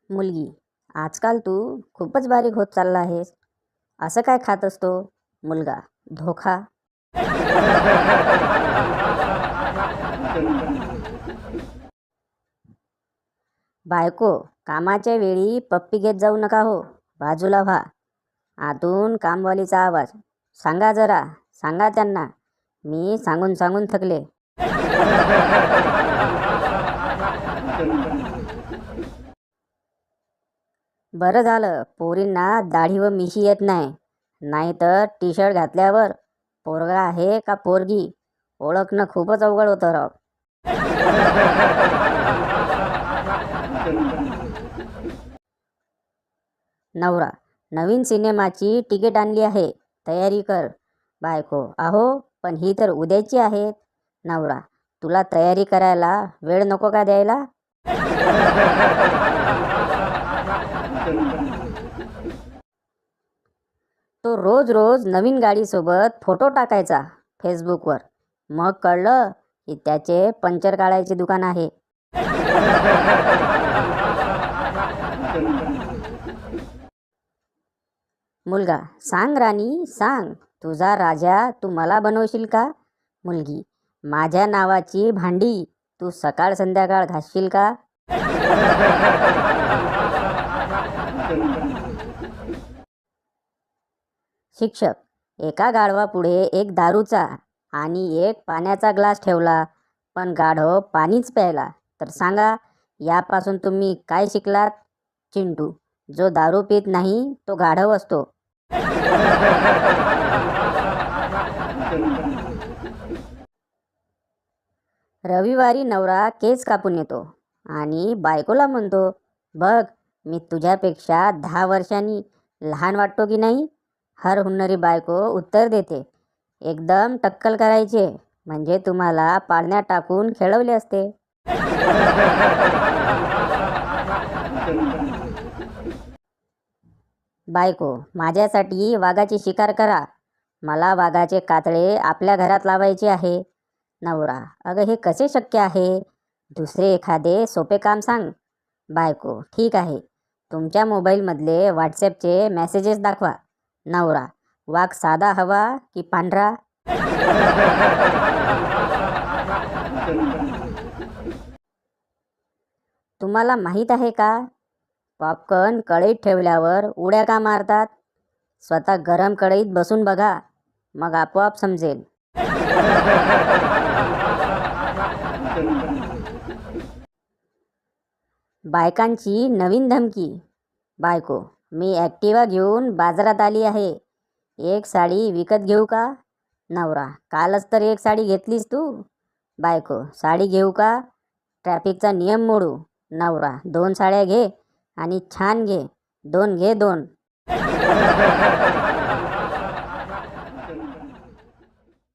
मुलगी, आजकाल तू खूपच बारीक होत चालला आहेस. असं काय खात असतो? मुलगा, धोखा. बायको, कामाच्या वेळी पप्पी घेत जाऊ नका हो. बाजूला व्हा. आतून कामवालीचा आवाज. सांगा जरा, सांगा त्यांना. मी सांगून सांगून थकले. बरं झालं पोरींना दाढी व मिशी येत नाही. नाहीतर टी शर्ट घातल्यावर पोरगा आहे का पोरगी ओळखणं खूपच अवघड होतं राव. नवरा, नवीन सिनेमाची तिकीट आणली आहे, तयारी कर. बायको, अहो पण ही तर उद्याची आहे. नवरा, तुला तयारी करायला वेळ नको का द्यायला? तो रोज रोज नवीन गाडीसोबत फोटो टाकायचा फेसबुकवर. मग कळलं की त्याचे पंक्चर काढायचे दुकान आहे. मुलगा, सांग राणी सांग, तुझा राजा तू मला बनवशील का? मुलगी, माझ्या नावाची भांडी तू सकाळ संध्याकाळ घासशील का? शिक्षक, एका गाढवापुढे एक दारूचा आणि एक पाण्याचा ग्लास ठेवला, पण गाढव पाणीच प्यायला. तर सांगा, यापासून तुम्ही काय शिकलात? चिंटू, जो दारू पित नाही तो गाढव असतो. रविवारी नवरा केस कापून येतो आणि बायकोला म्हणतो, बघ मी तुझ्यापेक्षा 10 वर्षांनी लहान वाटतो की नाही? हर हुन्नरी बायको उत्तर देते, एकदम टक्कल करायचे, म्हणजे तुम्हाला पाळण्यात टाकून खेळवले असते. बायको, माझ्यासाठी वाघाची शिकार करा. मला वाघाचे कातळे आपल्या घरात लावायचे आहे. नवरा, अगं हे कसे शक्य आहे? दुसरे एखादे सोपे काम सांग. बायको, ठीक आहे, तुमच्या मोबाईलमधले व्हॉट्सॲपचे मेसेजेस दाखवा. नवरा, वाघ साधा हवा की पांढरा? तुम्हाला माहीत आहे का, पॉपकॉर्न कढईत ठेवल्यावर उड्या का मारतात? स्वतः गरम कढईत बसून बघा, मग आपोआप समजेल. बायकांची नवीन धमकी. बायको, मी ॲक्टिवा घेऊन बाजारात आली आहे, एक साडी विकत घेऊ का? नवरा, कालच तर एक साडी घेतलीस तू. बायको, साडी घेऊ का? ट्रॅफिकचा नियम मोडू. नवरा, 2 साड्या घे आणि छान घे, 2 घे 2.